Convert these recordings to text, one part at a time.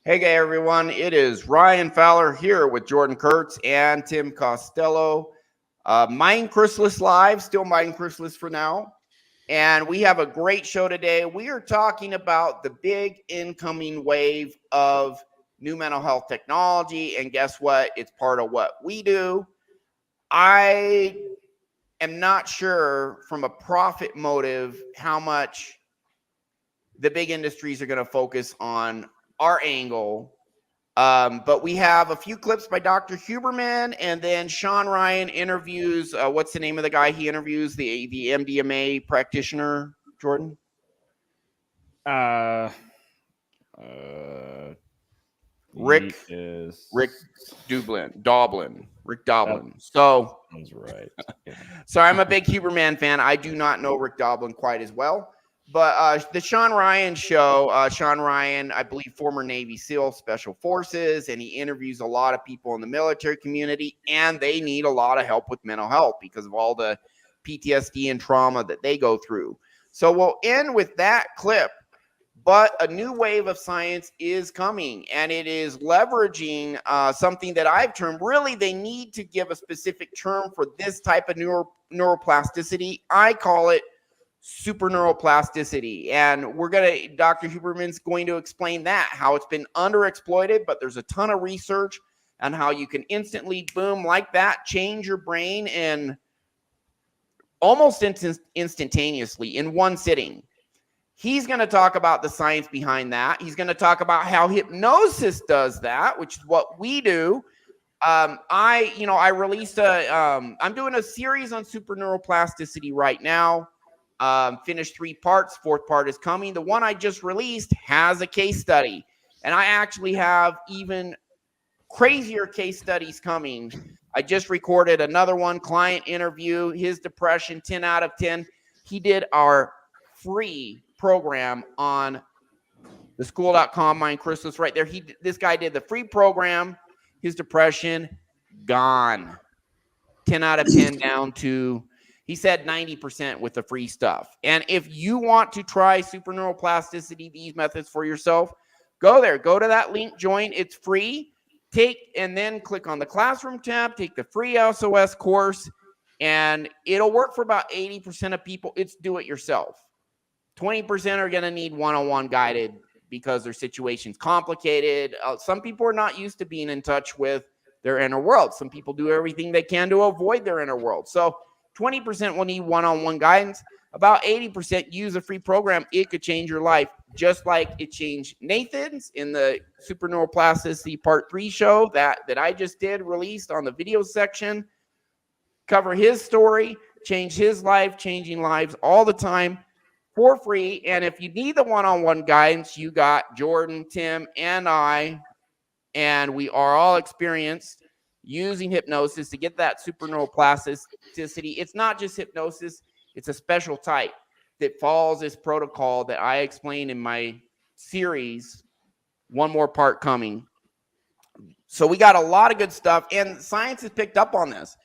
Hey, everyone. It is Ryan Fowler here with Jordan Kurtz and Tim Costello. MindChrysalis Live, still MindChrysalis for now. And we have a great show today. We are talking about the big incoming wave of new mental health technology. And guess what? It's part of what we do. I am not sure from a profit motive how much the big industries are going to focus on our angle. But we have a few clips by Dr. Huberman, and then Sean Ryan interviews, what's the name of the guy he interviews, the MDMA practitioner, Jordan? Rick Doblin. So that's right. Yeah. Sorry, I'm a big Huberman fan. I do not know Rick Doblin quite as well. But the Sean Ryan show, Sean Ryan, I believe, former Navy SEAL Special Forces, and he interviews a lot of people in the military community, and they need a lot of help with mental health because of all the PTSD and trauma that they go through. So we'll end with that clip, but a new wave of science is coming, and it is leveraging something that I've termed, really, they need to give a specific term for this type of neuroplasticity. I call it SuperNeuroplasticity, and Dr. Huberman's going to explain that, how it's been underexploited, but there's a ton of research on how you can instantly, boom, like that, change your brain in almost instantaneously in one sitting. He's going to talk about the science behind that. He's going to talk about how hypnosis does that, which is what we do. I released I'm doing a series on SuperNeuroplasticity right now. Finished 3 parts. 4th part is coming. The one I just released has a case study, and I actually have even crazier case studies coming. I just recorded another one, client interview, his depression, 10 out of 10. He did our free program on the school.com, MindChrysalis, right there. This guy did the free program, his depression gone. 10 out of 10 down to, he said 90% with the free stuff. And if you want to try SuperNeuroplasticity, these methods for yourself, go there. Go to that link, join. It's free. And then click on the classroom tab, take the free SOS course, and it'll work for about 80% of people. It's do it yourself. 20% are going to need one-on-one guided because their situation's complicated. Some people are not used to being in touch with their inner world. Some people do everything they can to avoid their inner world. So 20% will need one-on-one guidance. About 80% use a free program. It could change your life, just like it changed Nathan's in the SuperNeuroplasticity Part 3 show that I just did, released on the video section. Cover his story, change his life, changing lives all the time for free. And if you need the one-on-one guidance, you got Jordan, Tim, and I, and we are all experienced using hypnosis to get that SuperNeuroplasticity. It's not just hypnosis. It's a special type that follows this protocol that I explained in my series, one more part coming. So we got a lot of good stuff, and science has picked up on this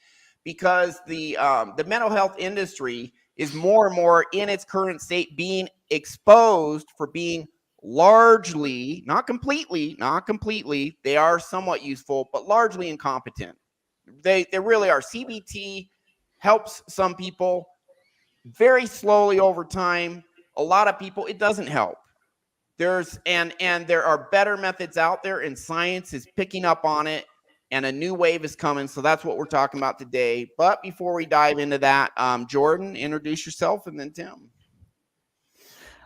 because the mental health industry is more and more in its current state being exposed for being largely, not completely, they are somewhat useful, but largely incompetent. They really are. CBT helps some people very slowly over time. A lot of people, it doesn't help. There are better methods out there, and science is picking up on it, and a new wave is coming. So that's what we're talking about today. But before we dive into that, Jordan, introduce yourself, and then Tim.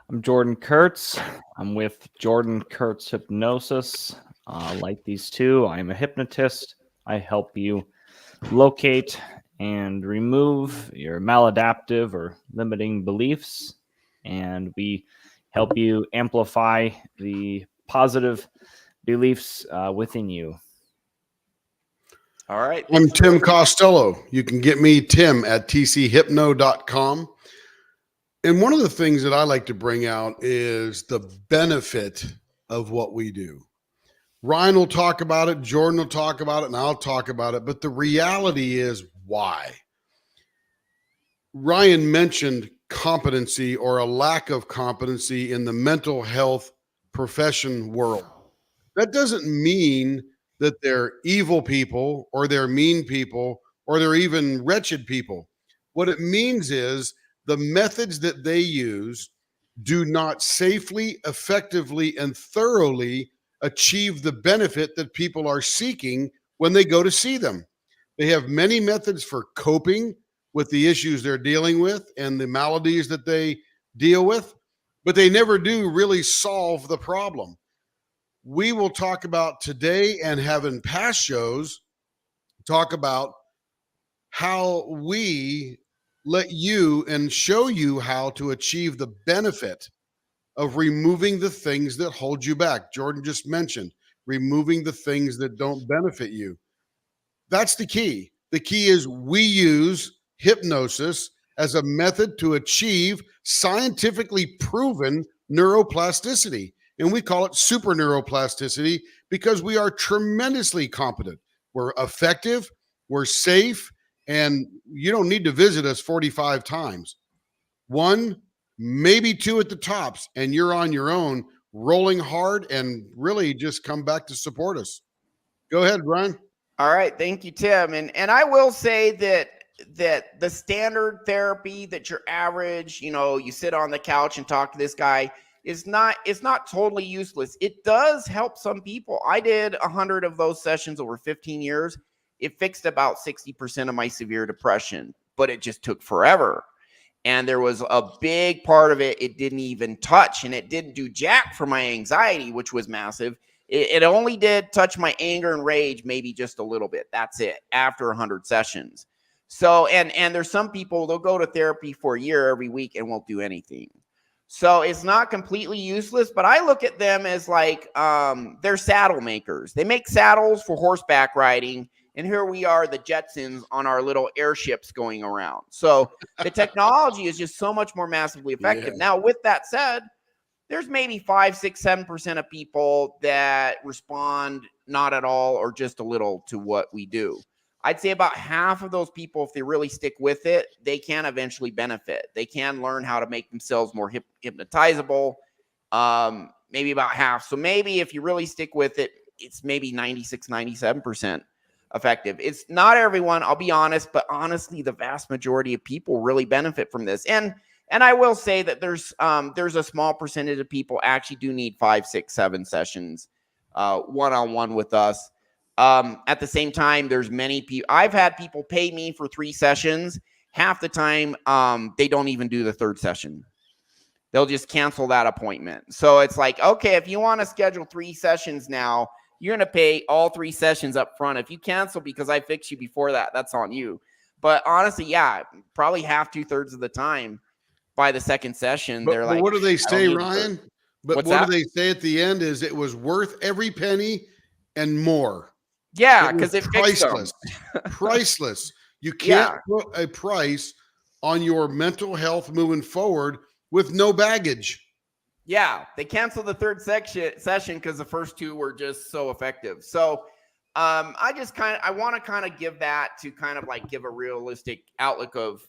I'm Jordan Kurtz. I'm with Jordan Kurtz Hypnosis. Like these two, I'm a hypnotist. I help you locate and remove your maladaptive or limiting beliefs, and we help you amplify the positive beliefs within you. All right. I'm Tim Costello. You can get me, Tim, at tchypno.com. And one of the things that I like to bring out is the benefit of what we do. Ryan will talk about it, Jordan will talk about it, and I'll talk about it. But the reality is why. Ryan mentioned competency or a lack of competency in the mental health profession world. That doesn't mean that they're evil people or they're mean people or they're even wretched people. What it means is the methods that they use do not safely, effectively, and thoroughly achieve the benefit that people are seeking when they go to see them. They have many methods for coping with the issues they're dealing with and the maladies that they deal with, but they never do really solve the problem. We will talk about today and have in past shows talk about how we let you and show you how to achieve the benefit of removing the things that hold you back. Jordan just mentioned removing the things that don't benefit you. That's the key. The key is we use hypnosis as a method to achieve scientifically proven neuroplasticity. And we call it SuperNeuroplasticity because we are tremendously competent. We're effective, we're safe, and you don't need to visit us 45 times. One, maybe two at the tops, and you're on your own, rolling hard, and really just come back to support us. Go ahead, Brian. All right, thank you, Tim. And I will say that the standard therapy that your average, you sit on the couch and talk to this guy it's not totally useless. It does help some people. I did 100 of those sessions over 15 years. It fixed about 60% of my severe depression, but it just took forever. And there was a big part of it didn't even touch, and it didn't do jack for my anxiety, which was massive. It only did touch my anger and rage, maybe just a little bit. That's it, after 100 sessions. So, and there's some people, they'll go to therapy for a year every week and won't do anything. So it's not completely useless, but I look at them as like they're saddle makers. They make saddles for horseback riding, and here we are, the Jetsons, on our little airships going around. So the technology is just so much more massively effective. Yeah. Now, with that said, there's maybe 5, 6, 7% of people that respond not at all or just a little to what we do. I'd say about half of those people, if they really stick with it, they can eventually benefit. They can learn how to make themselves more hypnotizable, maybe about half. So maybe if you really stick with it, it's maybe 96, 97% effective. It's not everyone, I'll be honest, but honestly, the vast majority of people really benefit from this. And I will say that there's a small percentage of people actually do need 5, 6, 7 sessions one-on-one with us. At the same time, there's many people. I've had people pay me for 3 sessions. Half the time, they don't even do the 3rd session. They'll just cancel that appointment. So it's like, okay, if you want to schedule 3 sessions now, you're going to pay all 3 sessions up front. If you cancel because I fixed you before that, that's on you. But honestly, yeah, probably half, 2/3 of the time by the 2nd session, they're like, what do they say, Ryan? But what do they say at the end is it was worth every penny and more. Yeah, because it's priceless. Priceless. You can't put a price on your mental health moving forward with no baggage. Yeah, they canceled the 3rd session because the first 2 were just so effective. So I want to kind of give that to kind of like give a realistic outlook of,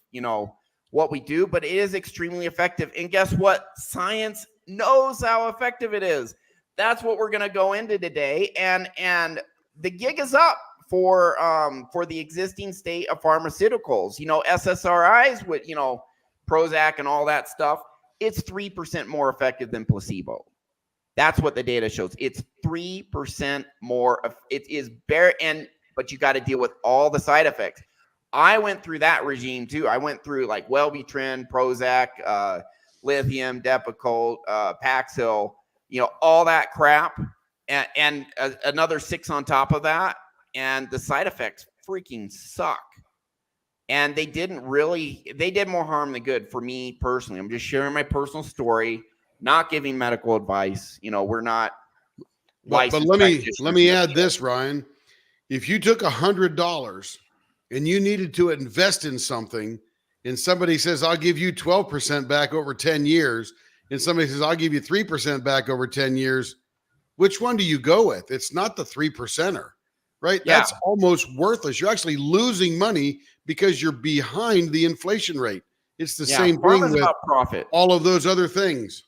what we do, but it is extremely effective. And guess what? Science knows how effective it is. That's what we're going to go into today. And the gig is up for the existing state of pharmaceuticals. SSRIs with, Prozac and all that stuff. It's 3% more effective than placebo. That's what the data shows. It's 3% more. It is bare, but you got to deal with all the side effects. I went through that regime too. I went through like Wellbutrin, Prozac, lithium, Depakote, Paxil, all that crap, and another 6 on top of that. And the side effects freaking suck. And they did more harm than good for me personally. I'm just sharing my personal story, not giving medical advice. We're not licensed. But let me add this, Ryan. If you took $100 and you needed to invest in something, and somebody says, I'll give you 12% back over 10 years, and somebody says, I'll give you 3% back over 10 years, which one do you go with? It's not the 3%er, right? Yeah. That's almost worthless. You're actually losing money because you're behind the inflation rate. It's the same thing with about profit. All of those other things.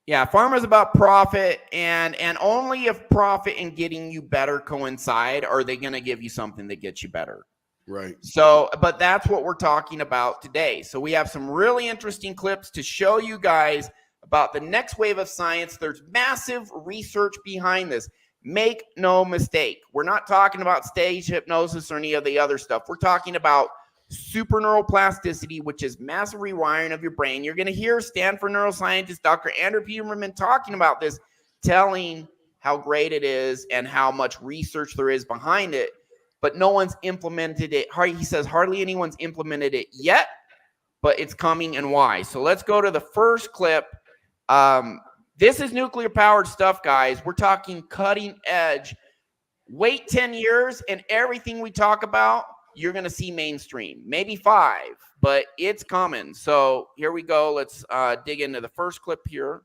Yeah, pharma is about profit, and only if profit and getting you better coincide are they going to give you something that gets you better. Right. So, but that's what we're talking about today. So we have some really interesting clips to show you guys about the next wave of science. There's massive research behind this. Make no mistake. We're not talking about stage hypnosis or any of the other stuff. We're talking about SuperNeuroplasticity, which is massive rewiring of your brain. You're going to hear Stanford neuroscientist Dr. Andrew Peterman talking about this, telling how great it is and how much research there is behind it. But no one's implemented it. He says hardly anyone's implemented it yet, but it's coming, and why. So let's go to the first clip. This is nuclear powered stuff, guys. We're talking cutting edge. Wait 10 years and everything we talk about, you're going to see mainstream. Maybe 5, but it's coming. So here we go. Let's dig into the first clip here.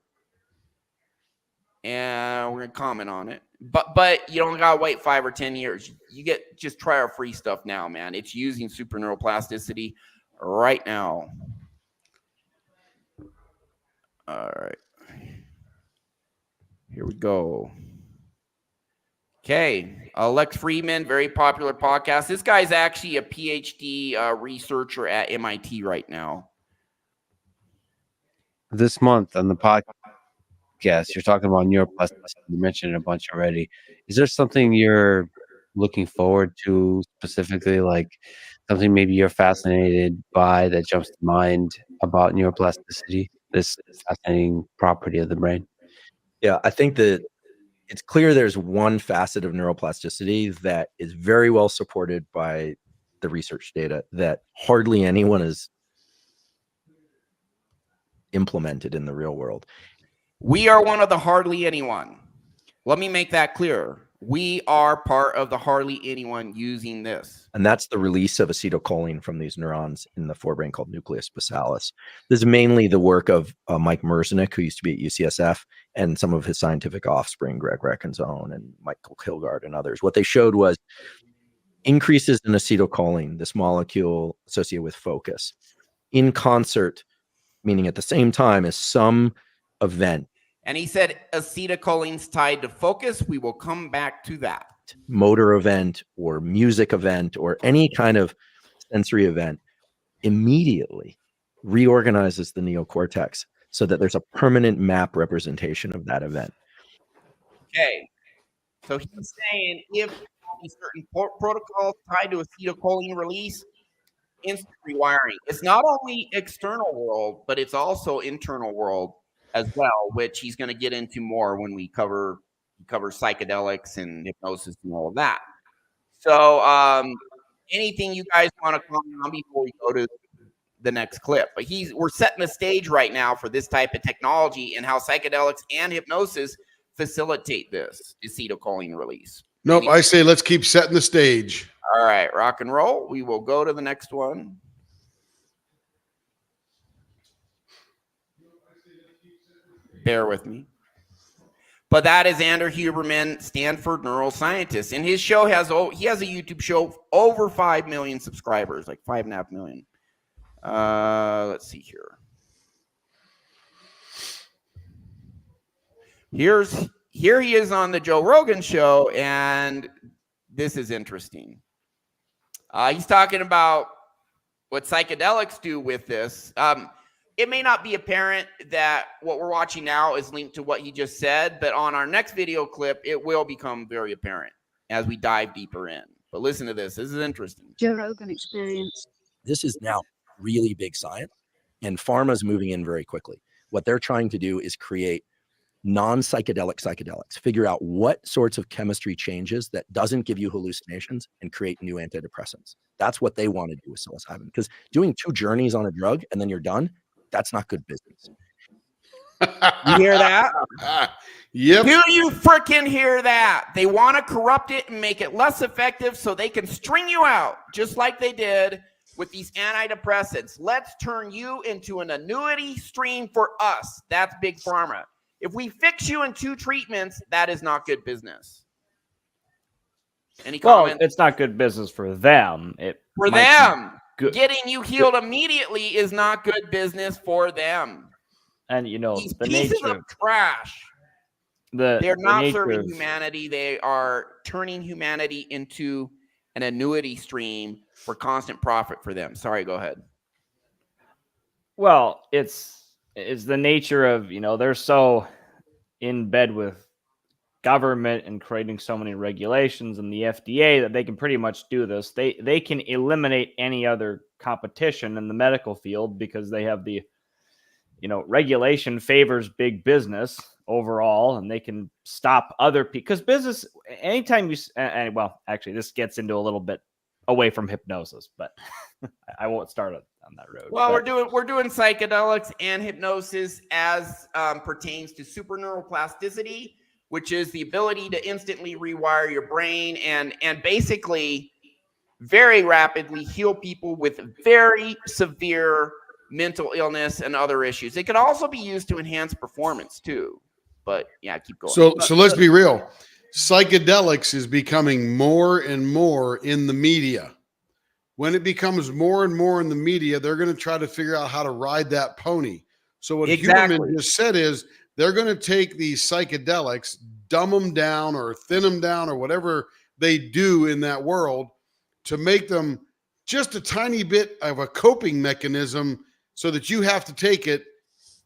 And we're going to comment on it. But you don't got to wait 5 or 10 years. Just try our free stuff now, man. It's using SuperNeuroplasticity right now. All right. Here we go. Okay. Lex Friedman, very popular podcast. This guy's actually a PhD researcher at MIT right now. This month on the podcast, you're talking about neuroplasticity. You mentioned it a bunch already. Is there something you're looking forward to specifically, like something maybe you're fascinated by that jumps to mind about neuroplasticity, this fascinating property of the brain? Yeah, I think that it's clear there's one facet of neuroplasticity that is very well supported by the research data that hardly anyone has implemented in the real world. We are one of the hardly anyone. Let me make that clear. We are part of the hardly anyone using this. And that's the release of acetylcholine from these neurons in the forebrain called nucleus basalis. This is mainly the work of Mike Merzenick, who used to be at UCSF, and some of his scientific offspring, Greg Reckenzone and Michael Kilgard and others. What they showed was increases in acetylcholine, this molecule associated with focus, in concert, meaning at the same time as some event. And he said acetylcholine's tied to focus. We will come back to that. Motor event or music event or any kind of sensory event immediately reorganizes the neocortex so that there's a permanent map representation of that event. Okay. So he's saying if certain protocols tied to acetylcholine release, instant rewiring. It's not only external world, but it's also internal world as well, which he's going to get into more when we cover psychedelics and hypnosis and all of that. So anything you guys want to comment on before we go to the next clip? But we're setting the stage right now for this type of technology and how psychedelics and hypnosis facilitate this acetylcholine release. Nope, I say let's keep setting the stage. All right, rock and roll. We will go to the next one. Bear with me. But that is Andrew Huberman, Stanford neuroscientist. And his show he has a YouTube show over 5 million subscribers, like 5.5 million. Let's see here. Here he is on the Joe Rogan show, and this is interesting. He's talking about what psychedelics do with this. It may not be apparent that what we're watching now is linked to what he just said, but on our next video clip, it will become very apparent as we dive deeper in. But listen to this. This is interesting. Joe Rogan Experience. This is now really big science, and pharma is moving in very quickly. What they're trying to do is create non-psychedelic psychedelics, figure out what sorts of chemistry changes that doesn't give you hallucinations and create new antidepressants. That's what they want to do with psilocybin, because doing 2 journeys on a drug and then you're done, that's not good business. You hear that? Yep. Do you freaking hear that? They want to corrupt it and make it less effective so they can string you out, just like they did with these antidepressants. Let's turn you into an annuity stream for us. That's big pharma. If we fix you in 2 treatments, that is not good business. Any comments? Well, it's not good business for them. For them. Good. Getting you healed immediately is not good business for them. And These the pieces nature of trash, the they're not nature serving of humanity. They are turning humanity into an annuity stream for constant profit for them. Sorry, go ahead. well, it's the nature of they're so in bed with government and creating so many regulations and the FDA that they can pretty much do this. They can eliminate any other competition in the medical field because they have the regulation favors big business overall, and they can stop other people because business anytime you well, actually this gets into a little bit away from hypnosis, but I won't start on that road. Well, but we're doing psychedelics and hypnosis as pertains to superneuroplasticity, which is the ability to instantly rewire your brain and basically very rapidly heal people with very severe mental illness and other issues. It could also be used to enhance performance too. But yeah, keep going. So let's be real. Psychedelics is becoming more and more in the media. When it becomes more and more in the media, they're going to try to figure out how to ride that pony. So what Huberman just said is they're going to take these psychedelics, dumb them down or thin them down or whatever they do in that world to make them just a tiny bit of a coping mechanism so that you have to take it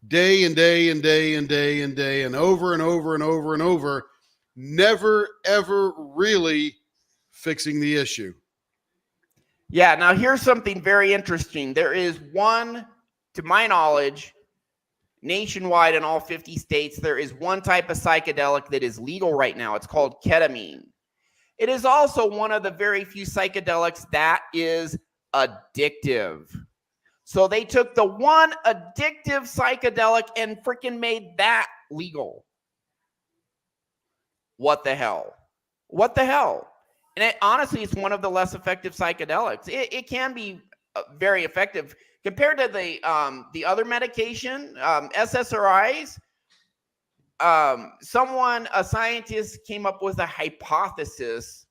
day and day and day and day and day and over and over and over and over, never, ever really fixing the issue. Yeah, now here's something very interesting. There is one, to my knowledge, nationwide in all 50 states, there is one type of psychedelic that is legal right now. It's called ketamine. It is also one of the very few psychedelics that is addictive. So they took the one addictive psychedelic and freaking made that legal. What the hell? What the hell? And honestly, it's one of the less effective psychedelics. It can be very effective compared to the other medication, SSRIs. A scientist came up with a hypothesis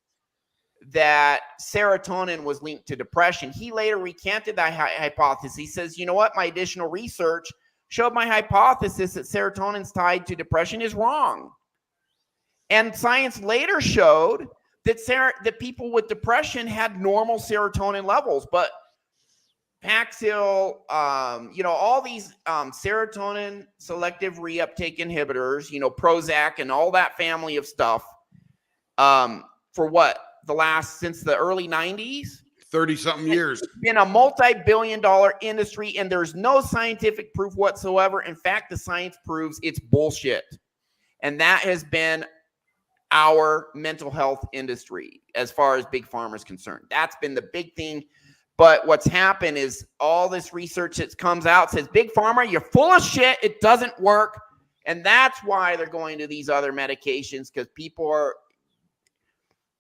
that serotonin was linked to depression. He later recanted that hypothesis. He says, you know what? My additional research showed my hypothesis that serotonin's tied to depression is wrong. And science later showed that people with depression had normal serotonin levels, but Paxil, all these serotonin selective reuptake inhibitors, Prozac and all that family of stuff, for what? Since the early 90s? 30-something years. It's been a multi-billion-dollar industry, and there's no scientific proof whatsoever. In fact, the science proves it's bullshit. And that has been our mental health industry as far as big pharma is concerned. That's been the big thing. But what's happened is all this research that comes out says, big pharma, you're full of shit. It doesn't work. And that's why they're going to these other medications, because people are,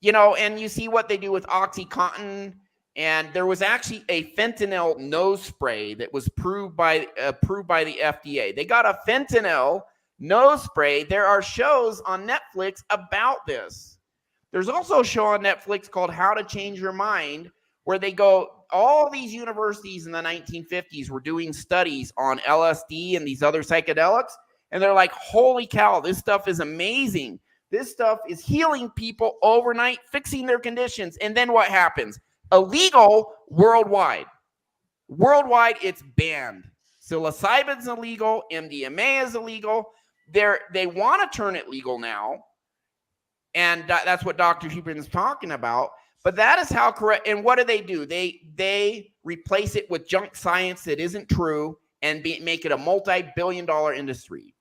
and you see what they do with OxyContin. And there was actually a fentanyl nose spray that was approved by the FDA. They got a fentanyl nose spray. There are shows on Netflix about this. There's also a show on Netflix called How to Change Your Mind, where they go, all these universities in the 1950s were doing studies on LSD and these other psychedelics. And they're like, holy cow, this stuff is amazing. This stuff is healing people overnight, fixing their conditions. And then what happens? Illegal worldwide. Worldwide, it's banned. Psilocybin's illegal. MDMA is illegal. They want to turn it legal now. And that's what Dr. Huberman is talking about. But that is how correct. And what do? They replace it with junk science that isn't true and make it a multi-billion-dollar industry.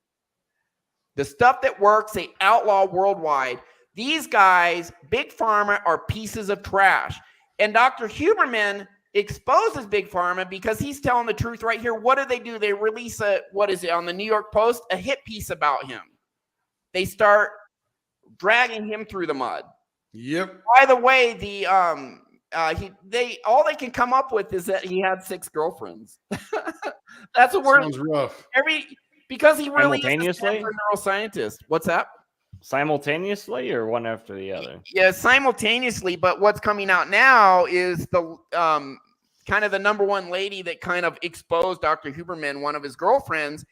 The stuff that works, they outlaw worldwide. These guys, big pharma, are pieces of trash. And Dr. Huberman exposes big pharma because he's telling the truth right here. What do? They release on the New York Post, a hit piece about him. They start dragging him through the mud. Yep. By the way, all they can come up with is that he had 6 girlfriends. That's a word. Sounds rough. Because he really is a Simultaneously? neuroscientist. What's that? Simultaneously or one after the other? Yeah, simultaneously. But what's coming out now is the kind of the number one lady that kind of exposed Dr. Huberman, one of his girlfriends.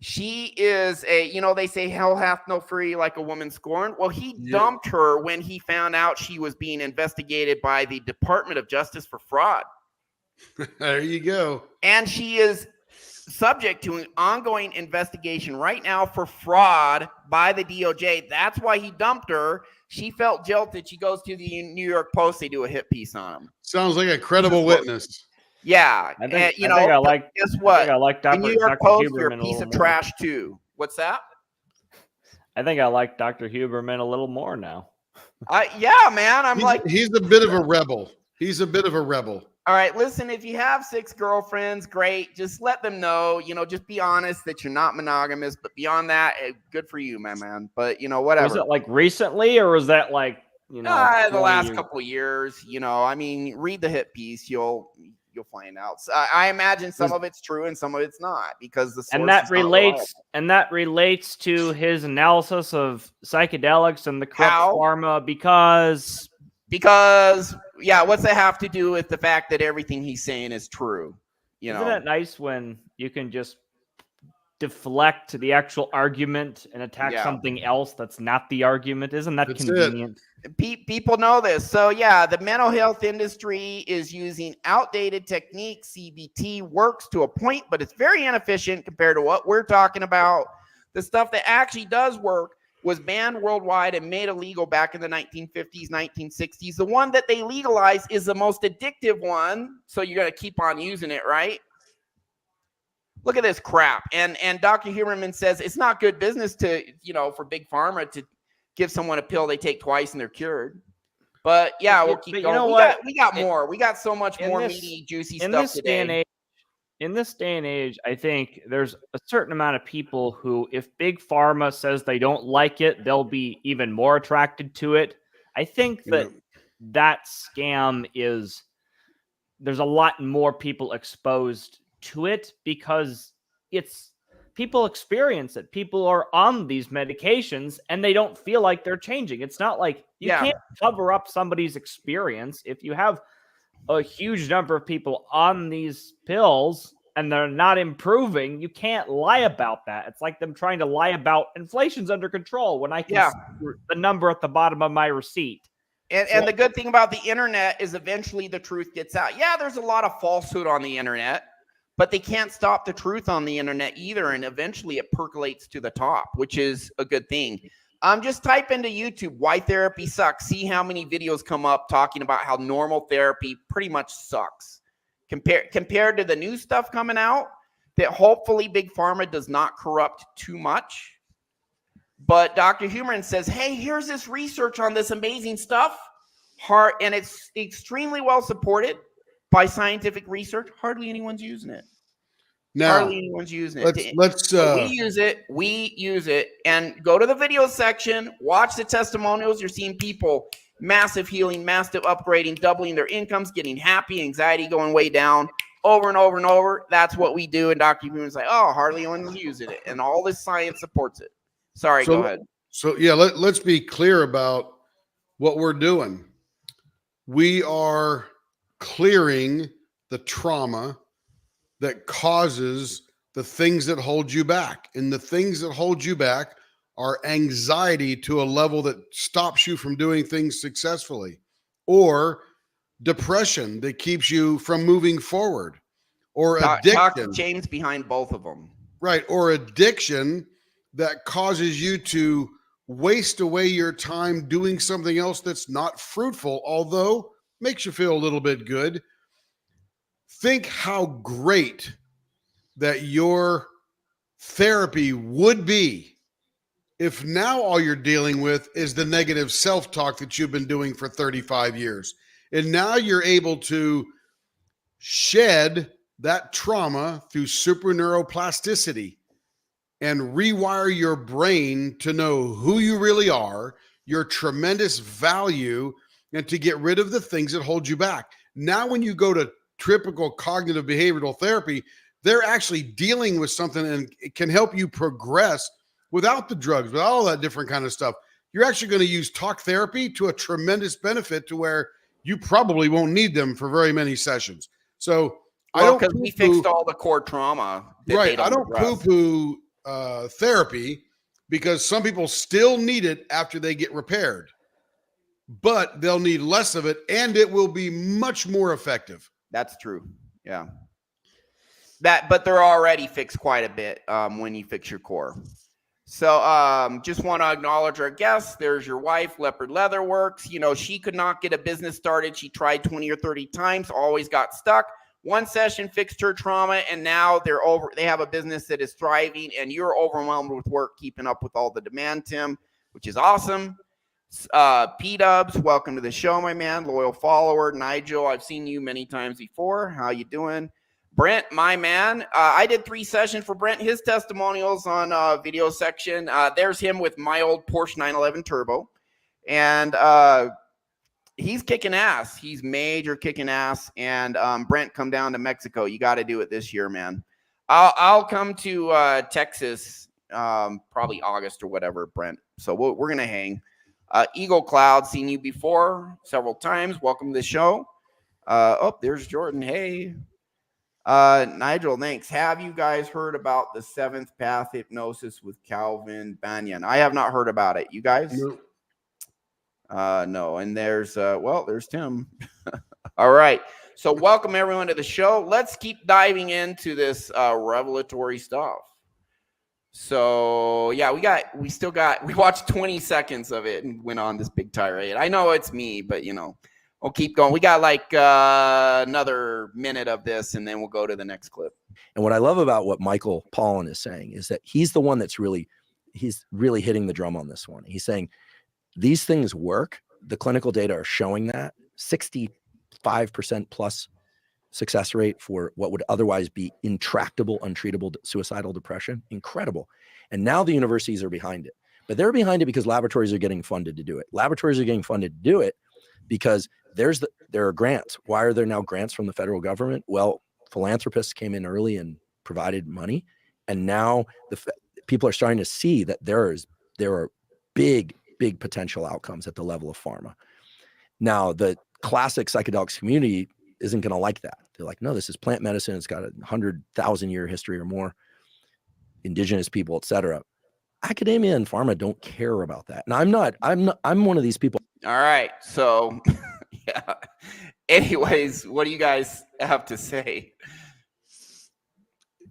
She is they say hell hath no fury like a woman scorned. Well, he Yeah. dumped her when he found out she was being investigated by the Department of Justice for fraud. There you go. And she is subject to an ongoing investigation right now for fraud by the DOJ. That's why he dumped her. She felt jilted. She goes to the New York Post. They do a hit piece on him. Sounds like a credible witness. Yeah. I think, and, I think I like. guess I what? think I like The Dr. New York Dr. Post, you're Huberman a piece little of more. trash too. What's that? I think I like Dr. Huberman a little more now. Yeah, man. I'm He's a bit of a rebel. He's a bit of a rebel. all right, listen, if you have 6 girlfriends, great. Just let them know, just be honest that you're not monogamous. But beyond that, good for you, my man. But, whatever. Was it like recently, or was that like, the 20 last years? couple of years, read the hit piece. You'll find out. So I imagine some of it's true and some of it's not, because the source And that is not reliable. relates to his analysis of psychedelics and the corrupt How? pharma because What's that have to do with the fact that everything he's saying is true? Isn't it nice when you can just deflect the actual argument and attack Yeah. something else that's not the argument? Isn't that That's it. convenient? People know this. So yeah, the mental health industry is using outdated techniques. CBT works to a point, but it's very inefficient compared to what we're talking about. The stuff that actually does work was banned worldwide and made illegal back in the 1950s, 1960s. The one that they legalized is the most addictive one. So you're going to keep on using it, right? Look at this crap. And Dr. Huberman says it's not good business to, for big pharma to give someone a pill they take twice and they're cured. But yeah, we'll keep But you going. know We what? got more. We got so much In more this- meaty, juicy In stuff this today. day and age, I think there's a certain amount of people who, if big pharma says they don't like it, they'll be even more attracted to it. I think that that scam is, there's a lot more people exposed to it because people experience it. People are on these medications and they don't feel like they're changing. It's not like you can't cover up somebody's experience. If you have a huge number of people on these pills and they're not improving, you can't lie about that. It's like them trying to lie about inflation's under control when I can see the number at the bottom of my receipt. And the good thing about the internet is eventually the truth gets out. Yeah, there's a lot of falsehood on the internet, but they can't stop the truth on the internet either. And eventually it percolates to the top, which is a good thing. Just type into YouTube, why therapy sucks. See how many videos come up talking about how normal therapy pretty much sucks. Compared to the new stuff coming out, that hopefully Big Pharma does not corrupt too much. But Dr. Huberman says, hey, here's this research on this amazing stuff. And it's extremely well supported by scientific research. Hardly anyone's using it. Now, we use it, and go to the video section, watch the testimonials. You're seeing people, massive healing, massive upgrading, doubling their incomes, getting happy, anxiety going way down, over and over and over. That's what we do. And Dr. Huberman's like, oh, hardly anyone's using it. And all this science supports it. Sorry, go ahead. So yeah, let's be clear about what we're doing. We are clearing the trauma that causes the things that hold you back. And the things that hold you back are anxiety to a level that stops you from doing things successfully, or depression that keeps you from moving forward, or addiction. Dr. James behind both of them. Right. Or addiction that causes you to waste away your time doing something else that's not fruitful, although makes you feel a little bit good. Think how great that your therapy would be if now all you're dealing with is the negative self-talk that you've been doing for 35 years. And now you're able to shed that trauma through SuperNeuroplasticity and rewire your brain to know who you really are, your tremendous value, and to get rid of the things that hold you back. Now, when you go to typical cognitive behavioral therapy, they're actually dealing with something and it can help you progress without the drugs, without all that different kind of stuff. You're actually going to use talk therapy to a tremendous benefit to where you probably won't need them for very many sessions. So because we fixed all the core trauma. Right. I don't poo-poo therapy because some people still need it after they get repaired, but they'll need less of it and it will be much more effective. That's true. Yeah. But they're already fixed quite a bit when you fix your core. So just want to acknowledge our guests. There's your wife, Leopard Leather Works. You know, she could not get a business started. She tried 20 or 30 times, always got stuck. One session fixed her trauma, and now they have a business that is thriving, and you're overwhelmed with work keeping up with all the demand, Tim, which is awesome. P-Dubs, welcome to the show, my man. Loyal follower. Nigel, I've seen you many times before. How you doing? Brent, my man. I did 3 sessions for Brent. His testimonials on video section. There's him with my old Porsche 911 Turbo. And he's kicking ass. He's major kicking ass. And Brent, come down to Mexico. You got to do it this year, man. I'll come to Texas probably August or whatever, Brent. So we're going to hang. Eagle Cloud, seen you before several times. Welcome to the show. There's Jordan. Hey. Nigel, thanks. Have you guys heard about the 7th path hypnosis with Calvin Banyan? I have not heard about it. You guys? No. No. And there's Tim. All right. So welcome everyone to the show. Let's keep diving into this revelatory stuff. So yeah, we watched 20 seconds of it and went on this big tirade. I know it's me, but you know, we'll keep going. We got like another minute of this, and then we'll go to the next clip. And what I love about what Michael Pollan is saying is that he's the one that's he's really hitting the drum on this one. He's saying these things work. The clinical data are showing that 65% plus success rate for what would otherwise be intractable, untreatable suicidal depression. Incredible. And now the universities are behind it, but they're behind it because laboratories are getting funded to do it. Laboratories are getting funded to do it because there are grants. Why are there now grants from the federal government? Well, philanthropists came in early and provided money. And now people are starting to see that there are big potential outcomes at the level of pharma. Now, the classic psychedelics community isn't going to like that. They're like, no, this is plant medicine. It's got 100,000-year history or more, indigenous people, et cetera. Academia and pharma don't care about that. And I'm one of these people. All right. So, yeah. Anyways, what do you guys have to say?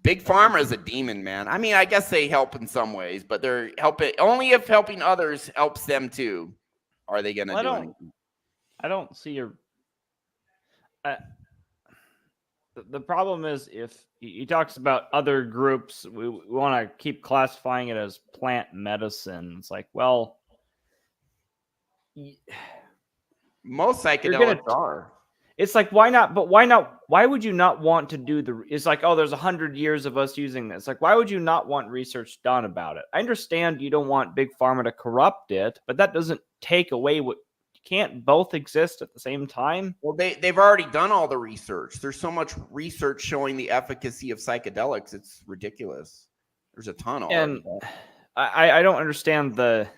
Big Pharma is a demon, man. I mean, I guess they help in some ways, but they're helping only if helping others helps them too. Are they going to do anything? I don't see your. The problem is if he talks about other groups, we want to keep classifying it as plant medicine. It's like, well, most psychedelics are. It's like, why not? But why not? Why would you not want to do it's like, oh, there's 100 years of us using this. Like, why would you not want research done about it? I understand you don't want big pharma to corrupt it, but that doesn't take away what. Can't both exist at the same time? Well, they've already done all the research. There's so much research showing the efficacy of psychedelics. It's ridiculous. There's a ton already. And I don't understand the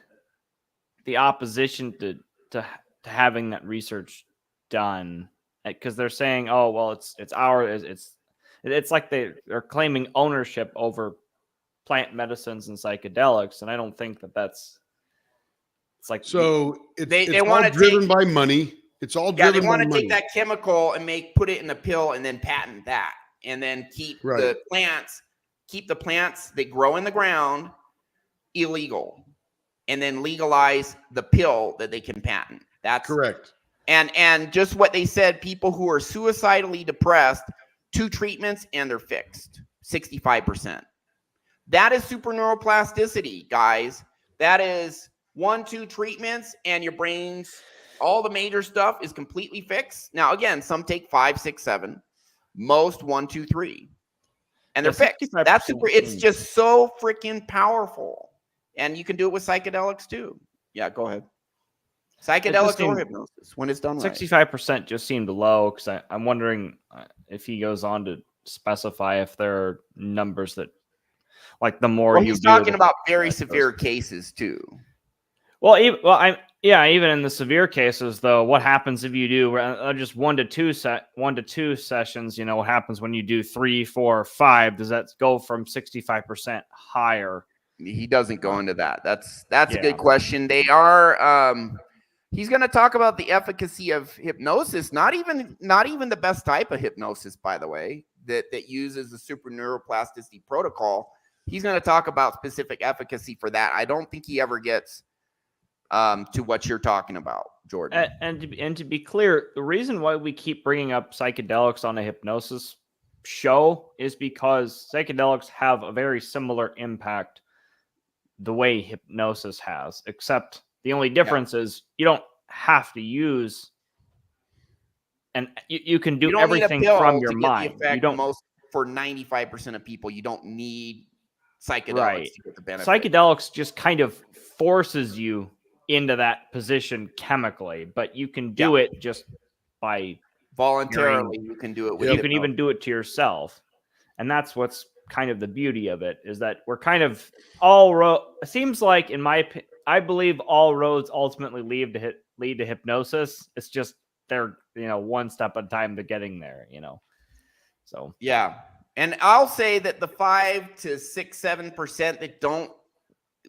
opposition to having that research done, because they're saying, oh, well, it's like they're claiming ownership over plant medicines and psychedelics, and I don't think that's. It's like they want to driven by money. It's all driven by money. They want to take that chemical and put it in a pill and then patent that, and then keep the plants that grow in the ground illegal, and then legalize the pill that they can patent. That's correct. And just what they said, people who are suicidally depressed, 2 treatments and they're fixed. 65%. That is SuperNeuroplasticity, guys. That is 1-2 treatments and your brain's all the major stuff is completely fixed. Now, again, some take 5, 6, 7, most 1, 2, 3, and they're fixed. That's super. It's just so freaking powerful, and you can do it with psychedelics too. Yeah, go ahead. Psychedelics or hypnosis when it's done right. 65% just seemed low because I'm wondering if he goes on to specify if there are numbers that, like, the more he's talking about very severe cases too. Well, Yeah, even in the severe cases, though, what happens if you do just 1 to 2 sessions? You know, what happens when you do 3, 4, 5? Does that go from 65% higher? He doesn't go into that. That's a Yeah. good question. They are. He's going to talk about the efficacy of hypnosis. Not even the best type of hypnosis, by the way, that uses the SuperNeuroplasticity protocol. He's going to talk about specific efficacy for that. I don't think he ever gets to what you're talking about, Jordan. And to be clear, the reason why we keep bringing up psychedelics on a hypnosis show is because psychedelics have a very similar impact the way hypnosis has, except the only difference is you don't have to use, and you can do everything from your mind. You don't. For 95% of people, you don't need psychedelics Right. to get the benefit. Psychedelics just kind of forces you into that position chemically, but you can do it just by voluntarily. You can do it with you can even do it to yourself. And that's what's kind of the beauty of it, is that we're kind of it seems like, I believe all roads ultimately lead to hypnosis. It's just they're, one step at a time to getting there, So yeah. And I'll say that the 5 to 6, 7% that don't,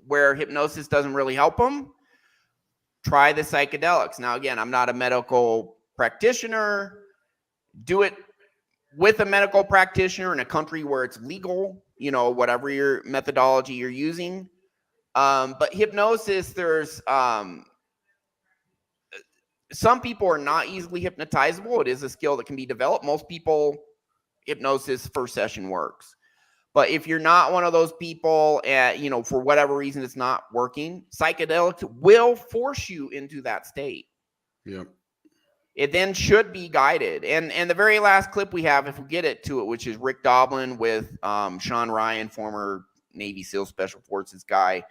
where hypnosis doesn't really help them, try the psychedelics. Now, again, I'm not a medical practitioner. Do it with a medical practitioner in a country where it's legal, whatever your methodology you're using. But hypnosis, there's some people are not easily hypnotizable. It is a skill that can be developed. Most people, hypnosis first session works. But if you're not one of those people, for whatever reason it's not working, psychedelics will force you into that state. Yep. It then should be guided. And the very last clip we have, if we get it to it, which is Rick Doblin with Sean Ryan, former Navy SEAL Special Forces guy.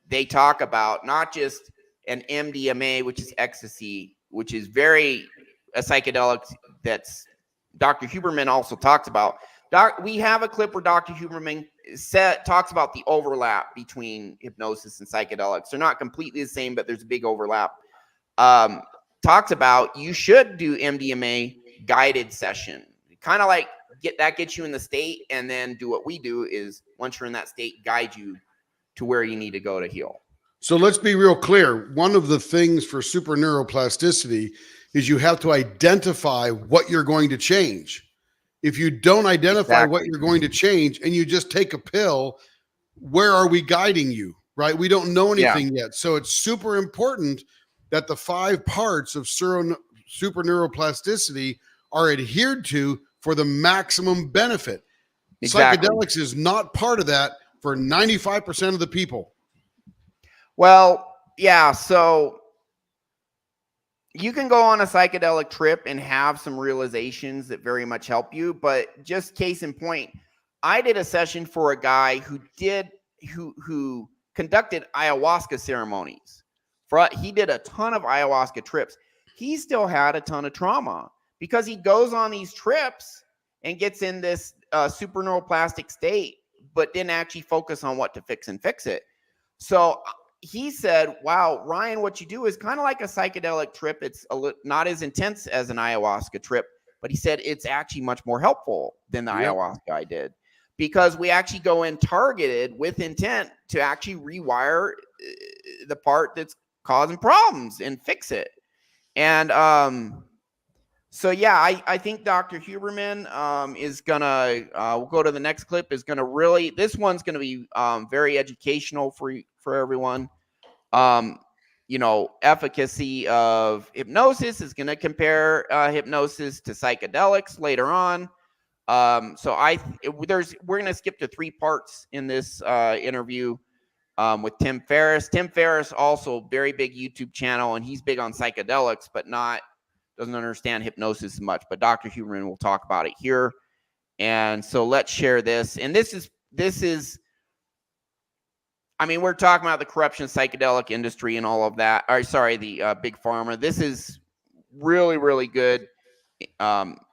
They talk about not just an MDMA, which is ecstasy, which is a psychedelic that's Dr. Huberman also talks about. We have a clip where Dr. Huberman talks about the overlap between hypnosis and psychedelics. They're not completely the same, but there's a big overlap. Talks about you should do MDMA guided session. Kind of like gets you in the state, and then do what we do is once you're in that state, guide you to where you need to go to heal. So let's be real clear. One of the things for SuperNeuroplasticity is you have to identify what you're going to change. If you don't identify what you're going to change and you just take a pill, where are we guiding you, right? We don't know anything yet. So it's super important that the 5 parts of SuperNeuroplasticity are adhered to for the maximum benefit. Exactly. Psychedelics is not part of that for 95% of the people. Well, yeah, so you can go on a psychedelic trip and have some realizations that very much help you, but just case in point, I did a session for a guy who conducted ayahuasca ceremonies. He did a ton of ayahuasca trips. He still had a ton of trauma because he goes on these trips and gets in this super neuroplastic state, but didn't actually focus on what to fix it. So he said, wow, Ryan, what you do is kind of like a psychedelic trip. It's not as intense as an ayahuasca trip, but he said it's actually much more helpful than the ayahuasca I did, because we actually go in targeted with intent to actually rewire the part that's causing problems and fix it. And so, yeah, I think Dr. Huberman is going to, we'll go to the next clip, is going to really, this one's going to be very educational for everyone. Efficacy of hypnosis is going to compare hypnosis to psychedelics later on. We're going to skip to 3 parts in this interview with Tim Ferriss. Tim Ferriss, also very big YouTube channel, and he's big on psychedelics, but doesn't understand hypnosis as much. But Dr. Huberman will talk about it here. And so let's share this. And this is, I mean, we're talking about the corruption of psychedelic industry and all of that. The big pharma. This is really, really good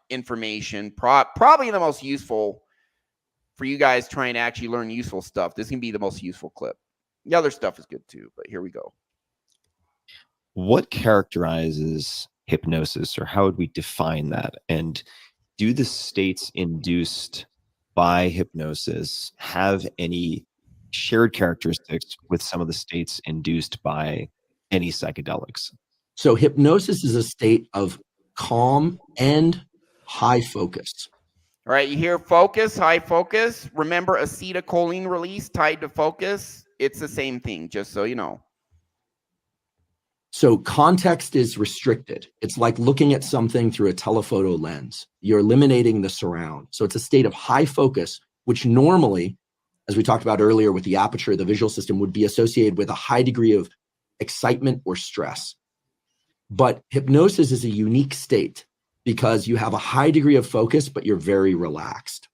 information. Probably the most useful for you guys trying to actually learn useful stuff. This can be the most useful clip. The other stuff is good too, but here we go. what characterizes hypnosis, or how would we define that? And do the states induced by hypnosis have any shared characteristics with some of the states induced by any psychedelics? So hypnosis is a state of calm and high focus. All right, you hear focus, high focus. Remember acetylcholine release tied to focus? It's the same thing, just so you know. So context is restricted. It's like looking at something through a telephoto lens. You're eliminating the surround. So it's a state of high focus, which normally, as we talked about earlier with the aperture, the visual system, would be associated with a high degree of excitement or stress. But hypnosis is a unique state because you have a high degree of focus, but you're very relaxed.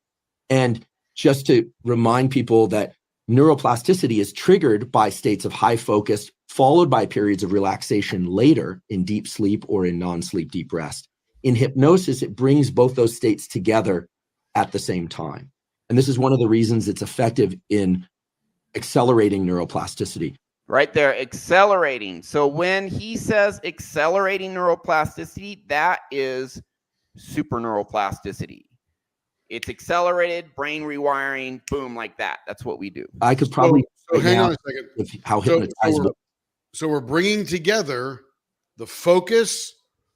And just to remind people that neuroplasticity is triggered by states of high focus, followed by periods of relaxation later in deep sleep or in non-sleep deep rest. In hypnosis, it brings both those states together at the same time. And this is one of the reasons it's effective in accelerating neuroplasticity. Right there, accelerating. So when he says accelerating neuroplasticity, that is SuperNeuroplasticity. It's accelerated brain rewiring, boom, like that. That's what we do. I could probably So hang on a second. with how So, hypnotizable. so we're bringing together the focus,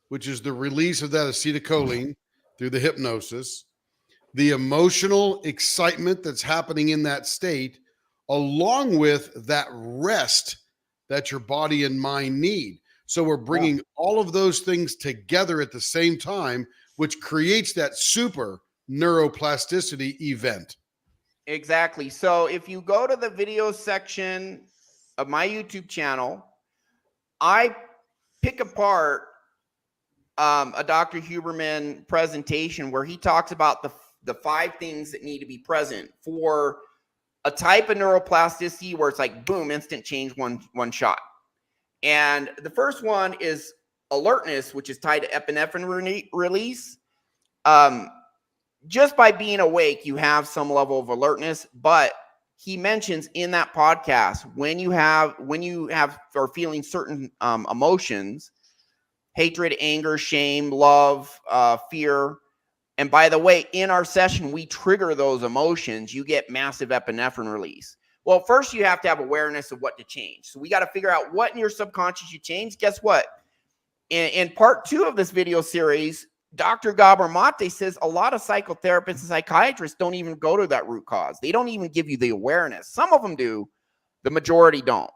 which is the release of that acetylcholine through the hypnosis, the emotional excitement that's happening in that state, along with that rest that your body and mind need. So we're bringing all of those things together at the same time, which creates that super neuroplasticity event. Exactly. So if you go to the video section of my YouTube channel, I pick apart a Dr. Huberman presentation where he talks about the 5 things that need to be present for a type of neuroplasticity where it's like, boom, instant change, one shot. And the first one is alertness, which is tied to epinephrine release. Just by being awake, you have some level of alertness, but he mentions in that podcast, when you are feeling certain emotions, hatred, anger, shame, love, fear. And by the way, in our session, we trigger those emotions. You get massive epinephrine release. Well, first you have to have awareness of what to change. So we got to figure out what in your subconscious you change. Guess what? In part 2 of this video series, Dr. Gabor Mate says a lot of psychotherapists and psychiatrists don't even go to that root cause. They don't even give you the awareness. Some of them do. The majority don't.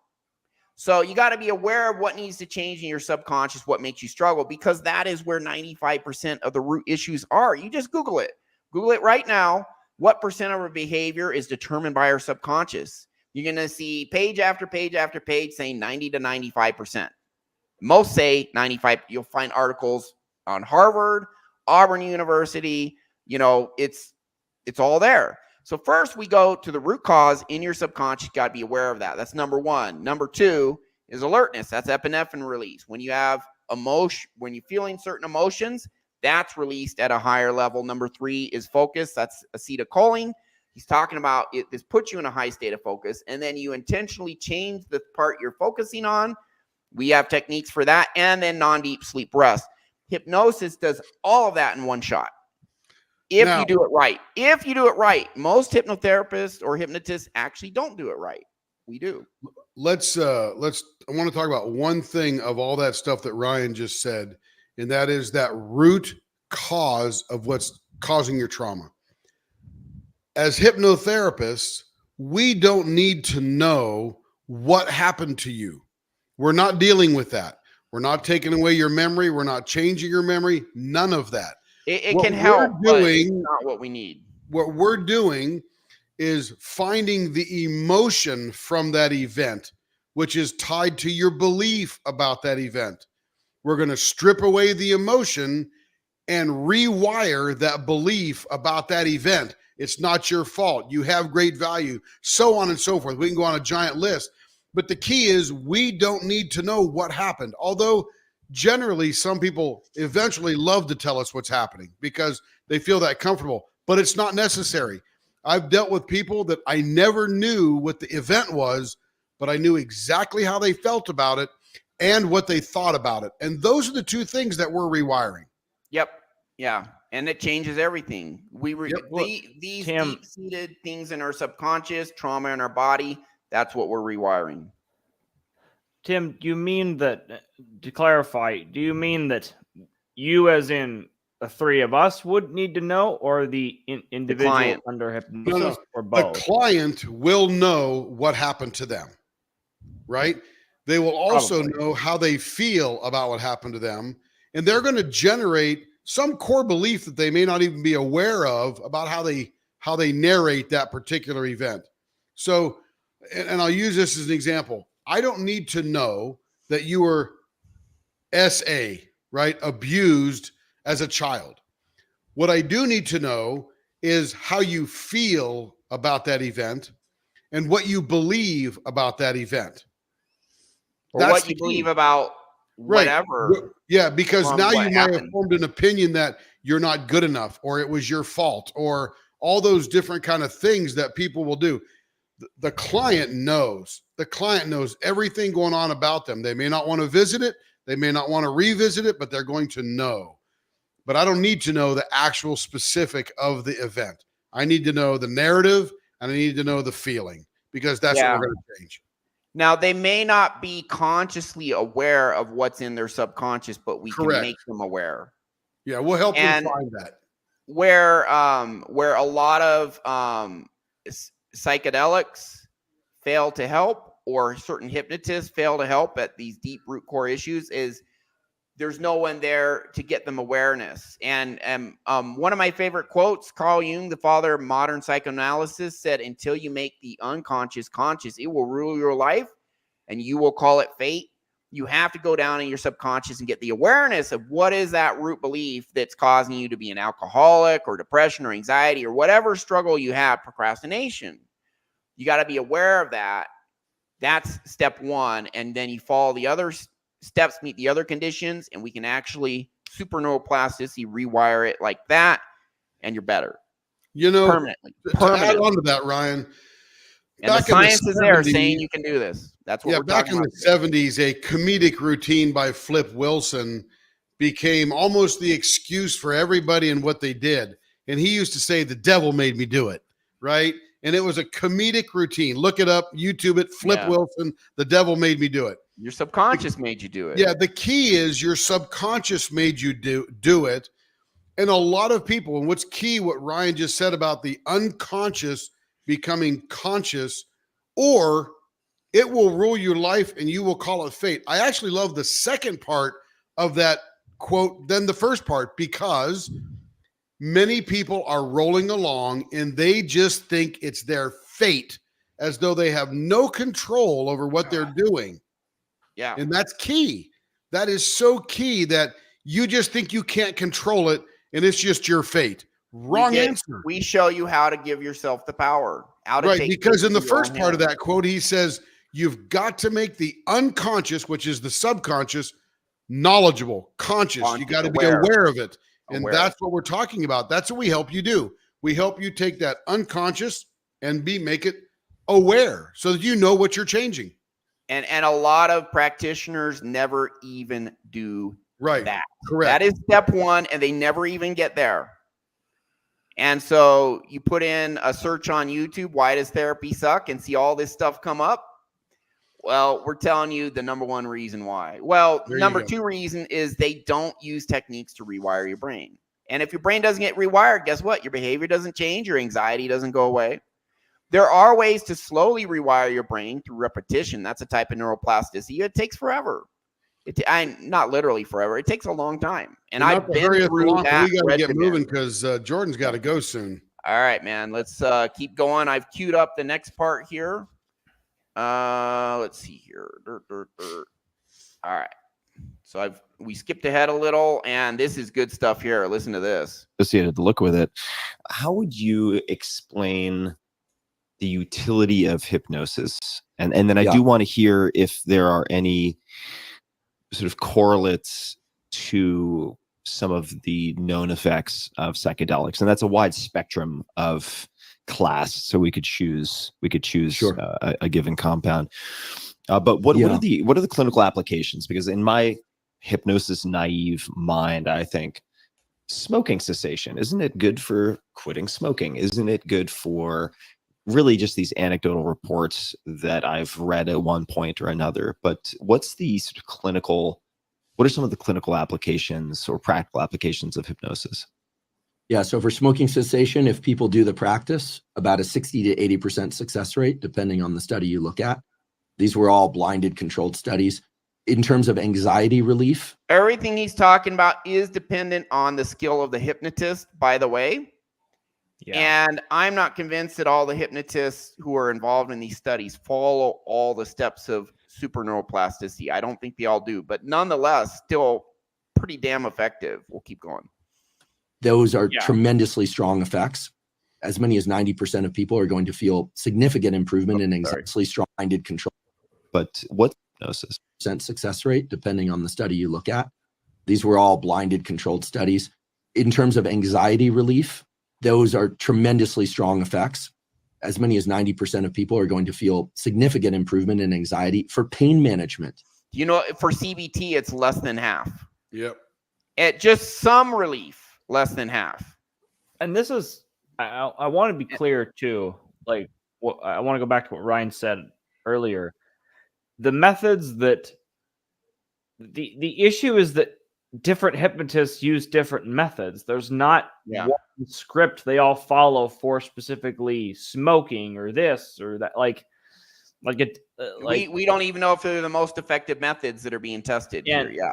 So you got to be aware of what needs to change in your subconscious, what makes you struggle, because that is where 95% of the root issues are. You just Google it. Google it right now. What percent of our behavior is determined by our subconscious? You're going to see page after page after page saying 90 to 95%. Most say 95. You'll find articles on Harvard, Auburn University. You know, it's all there. So first we go to the root cause in your subconscious. You got to be aware of that. That's number 1. Number 2 is alertness. That's epinephrine release. When you have emotion, when you're feeling certain emotions, that's released at a higher level. Number 3 is focus. That's acetylcholine. He's talking about it. This puts you in a high state of focus, and then you intentionally change the part you're focusing on. We have techniques for that, and then non-deep sleep rest. Hypnosis does all of that in one shot. If you do it right. If you do it right. Most hypnotherapists or hypnotists actually don't do it right. We do. I want to talk about one thing of all that stuff that Ryan just said, and that is that root cause of what's causing your trauma. As hypnotherapists, we don't need to know what happened to you. We're not dealing with that. We're not taking away your memory. We're not changing your memory. None of that. It can help, but it's not what we need. What we're doing is finding the emotion from that event, which is tied to your belief about that event. We're going to strip away the emotion and rewire that belief about that event. It's not your fault. You have great value, so on and so forth. We can go on a giant list. But the key is we don't need to know what happened. Although generally some people eventually love to tell us what's happening because they feel that comfortable, but it's not necessary. I've dealt with people that I never knew what the event was, but I knew exactly how they felt about it. and what they thought about it. And those are the two things that we're rewiring. Yep. Yeah. And it changes everything. These Tim, deep-seated things in our subconscious, trauma in our body, that's what we're rewiring. Tim, do you mean that, to clarify, do you mean that you, as in the three of us, would need to know, or the individual client. under hypnosis, or The both? client will know what happened to them, right? They will also know how they feel about what happened to them, and they're going to generate some core belief that they may not even be aware of about how they narrate that particular event. So, and I'll use this as an example. I don't need to know that you were SA, right, abused as a child. What I do need to know is how you feel about that event and what you believe about that event. Or That's what the you key. believe about whatever. Right. Yeah, because from now what you might have happened. formed an opinion that you're not good enough, or it was your fault, or all those different kind of things that people will do. The client knows. The client knows everything going on about them. They may not want to visit it. They may not want to revisit it, but they're going to know. But I don't need to know the actual specific of the event. I need to know the narrative, and I need to know the feeling, because that's what we're going to change. Now, they may not be consciously aware of what's in their subconscious, but we Correct. can make them aware. Yeah, we'll help them find that. Where a lot of psychedelics fail to help, or certain hypnotists fail to help at these deep root core issues, is there's no one there to get them awareness. And one of my favorite quotes, Carl Jung, the father of modern psychoanalysis, said, "Until you make the unconscious conscious, it will rule your life, and you will call it fate." You have to go down in your subconscious and get the awareness of what is that root belief that's causing you to be an alcoholic or depression or anxiety or whatever struggle you have, procrastination. You got to be aware of that. That's step one. And then you follow the other steps, meet the other conditions, and we can actually SuperNeuroplasticity rewire it like that, and you're better. You know, Permanently. to add on to that, Ryan, And the science is there saying you can do this. That's what we're back talking in about. the 70s, a comedic routine by Flip Wilson became almost the excuse for everybody and what they did. And he used to say, "The devil made me do it," right? And it was a comedic routine. Look it up, YouTube it, Flip Wilson, "The devil made me do it." Your subconscious made you do it. Yeah, the key is your subconscious made you do it. And a lot of people, and what's key, what Ryan just said about the unconscious becoming conscious, or it will rule your life and you will call it fate. I actually love the second part of that quote than the first part, because many people are rolling along and they just think it's their fate, as though they have no control over what they're doing. Yeah. And that's key. That is so key, that you just think you can't control it and it's just your fate. Wrong answer. We show you how to give yourself the power. How to take because in the into your first own part of hands. that quote, he says, you've got to make the unconscious, which is the subconscious, knowledgeable, conscious. You got to be aware of it. And that's what we're talking about. That's what we help you do. We help you take that unconscious and make it aware, so that you know what you're changing. And a lot of practitioners never even do that. Correct. That is step one, and they never even get there. And so you put in a search on YouTube, "Why does therapy suck?" and see all this stuff come up. Well, we're telling you the number one reason why. Well, number two reason is they don't use techniques to rewire your brain. And if your brain doesn't get rewired, guess what? Your behavior doesn't change. Your anxiety doesn't go away. There are ways to slowly rewire your brain through repetition. That's a type of neuroplasticity. It takes forever. Not literally forever. It takes a long time. And I've been through that. We got to get moving, because Jordan's got to go soon. All right, man. Let's keep going. I've queued up the next part here. Let's see here. All right. So we skipped ahead a little, and this is good stuff here. Listen to this. Associated to look with it. How would you explain the utility of hypnosis? And then I do want to hear if there are any sort of correlates to some of the known effects of psychedelics. And that's a wide spectrum of class. So we could choose a given compound. But what Yeah. are the clinical applications? Because in my hypnosis naive mind, I think smoking cessation, isn't it good for quitting smoking? Isn't it good for really just these anecdotal reports that I've read at one point or another? But what's the sort of clinical, what are some of the clinical applications or practical applications of hypnosis? Yeah. So for smoking cessation, if people do the practice, about a 60 to 80% success rate, depending on the study you look at. These were all blinded controlled studies. In terms of anxiety relief, Everything he's talking about is dependent on the skill of the hypnotist, by the way. And I'm not convinced that all the hypnotists who are involved in these studies follow all the steps of SuperNeuroplasticity. I don't think they all do, but nonetheless, still pretty damn effective. We'll keep going. those are tremendously strong effects. As many as 90% of people are going to feel significant improvement in anxiety, strong minded control. But what hypnosis? Success rate, depending on the study you look at. These were all blinded controlled studies. In terms of anxiety relief, those are tremendously strong effects. As many as 90% of people are going to feel significant improvement in anxiety. For pain management, You know, for CBT, it's less than half. Yep. At just some relief, less than half. And this is, I want to be clear too. Like, I want to go back to what Ryan said earlier. The methods that the issue is that different hypnotists use different methods. There's not one script they all follow for specifically smoking or this or that. Like we don't even know if they're the most effective methods that are being tested here. Yeah,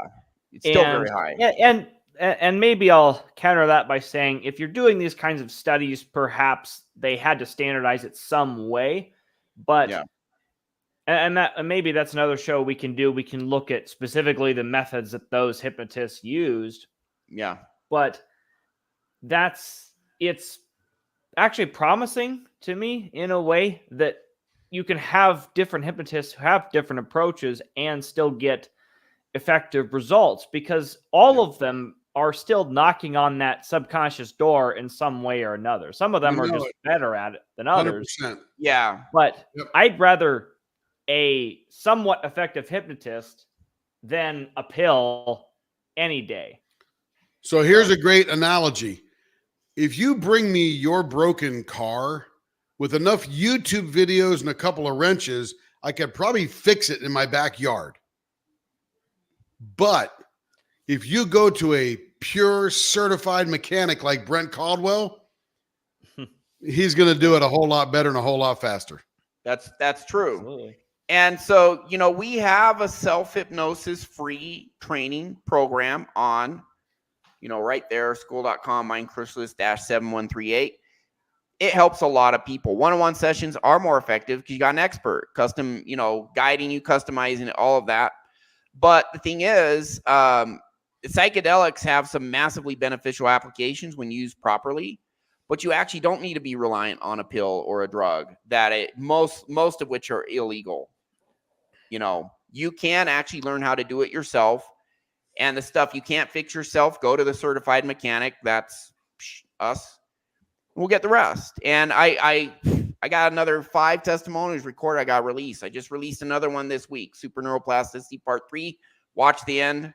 it's still very high. And maybe I'll counter that by saying, if you're doing these kinds of studies, perhaps they had to standardize it some way. But and maybe that's another show we can do. We can look at specifically the methods that those hypnotists used. Yeah. But it's actually promising to me in a way that you can have different hypnotists who have different approaches and still get effective results, because all of them are still knocking on that subconscious door in some way or another. Some of them are just better at it than others. 100%. Yeah. But I'd rather a somewhat effective hypnotist than a pill any day. So here's a great analogy. If you bring me your broken car with enough YouTube videos and a couple of wrenches, I could probably fix it in my backyard. But if you go to a pure certified mechanic like Brent Caldwell, he's going to do it a whole lot better and a whole lot faster. That's true. Absolutely. And so, you know, we have a self-hypnosis free training program on, you know, right there, school.com, MindChrysalis-7138. It helps a lot of people. One-on-one sessions are more effective because you got an expert, custom, you know, guiding you, customizing it, all of that. But the thing is, psychedelics have some massively beneficial applications when used properly, but you actually don't need to be reliant on a pill or a drug most of which are illegal. You know, you can actually learn how to do it yourself, and the stuff you can't fix yourself, go to the certified mechanic. That's us. We'll get the rest. And I got another 5 testimonials recorded. I got released. I just released another one this week, SuperNeuroplasticity Part 3. Watch the end.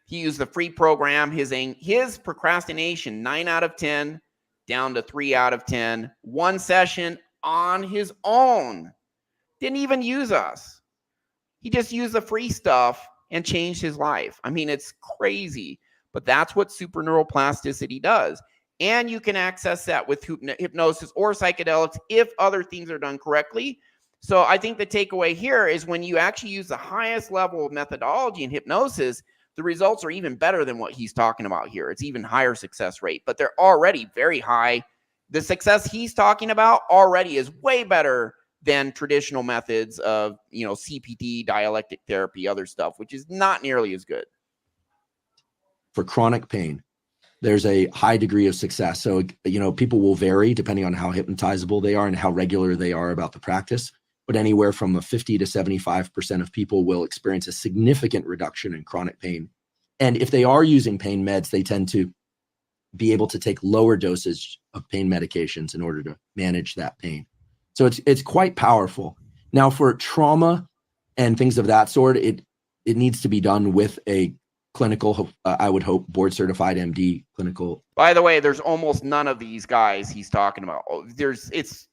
He used the free program. His procrastination, 9 out of 10, down to 3 out of 10. 1 session on his own. Didn't even use us. He just used the free stuff and changed his life. I mean, it's crazy. But that's what SuperNeuroplasticity does. And you can access that with hypnosis or psychedelics if other things are done correctly. So I think the takeaway here is when you actually use the highest level of methodology in hypnosis, the results are even better than what he's talking about here. It's even higher success rate, but they're already very high. The success he's talking about already is way better than traditional methods of, you know, CPT, dialectic therapy, other stuff, which is not nearly as good. for chronic pain, there's a high degree of success. So, you know, people will vary depending on how hypnotizable they are and how regular they are about the practice. But anywhere from 50 to 75% of people will experience a significant reduction in chronic pain. And if they are using pain meds, they tend to be able to take lower dosage of pain medications in order to manage that pain. So it's quite powerful. Now, for trauma and things of that sort, it needs to be done with a clinical, I would hope, board certified MD clinical. By the way, there's almost none of these guys he's talking about. It's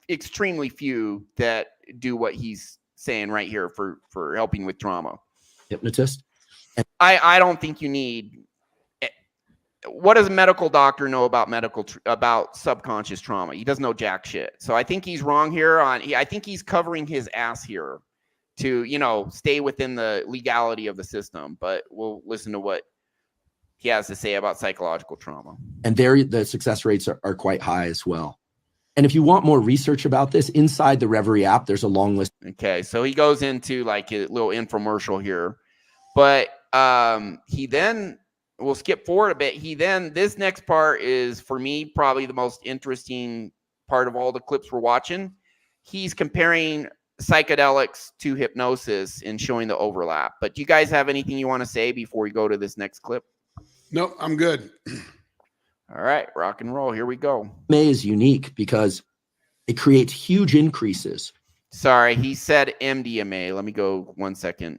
extremely few that do what he's saying right here for helping with trauma. Hypnotist. I don't think you need. What does a medical doctor know about subconscious trauma? He doesn't know jack shit. So I think he's wrong here. I think he's covering his ass here to stay within the legality of the system. But we'll listen to what he has to say about psychological trauma. And there, the success rates are quite high as well. And if you want more research about this, inside the Reverie app, there's a long list. Okay, so he goes into like a little infomercial here, but he then. We'll skip forward a bit. This next part is, for me, probably the most interesting part of all the clips we're watching. He's comparing psychedelics to hypnosis and showing the overlap. But do you guys have anything you want to say before we go to this next clip? Nope, I'm good. All right, rock and roll. Here we go. MDMA is unique because it creates huge increases. Sorry, he said MDMA. Let me go 1 second.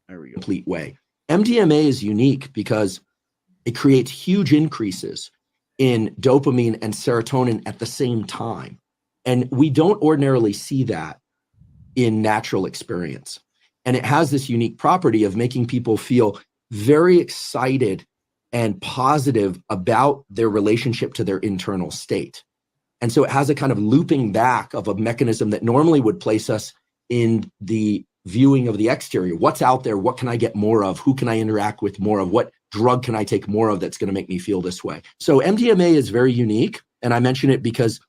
There we go. Complete way. MDMA is unique because it creates huge increases in dopamine and serotonin at the same time. And we don't ordinarily see that in natural experience. And it has this unique property of making people feel very excited and positive about their relationship to their internal state. And so it has a kind of looping back of a mechanism that normally would place us in the viewing of the exterior. What's out there? What can I get more of? Who can I interact with more of? What drug can I take more of that's going to make me feel this way? So MDMA is very unique. And I mention it because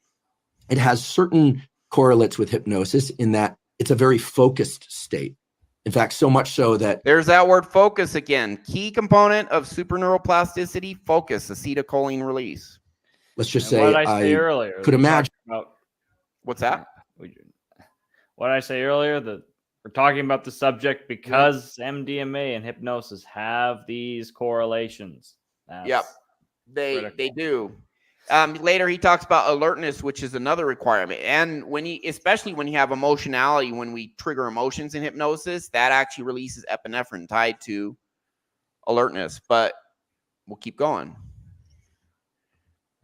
it has certain correlates with hypnosis in that it's a very focused state. In fact, so much so that there's that word focus again. Key component of superneuroplasticity, focus, acetylcholine release. Let's just And say what did I say earlier? could imagine. What's that? What did I say earlier? That we're talking about the subject because MDMA and hypnosis have these correlations. Yep, they do. Later, he talks about alertness, which is another requirement. And especially when you have emotionality, when we trigger emotions in hypnosis, that actually releases epinephrine tied to alertness. But we'll keep going.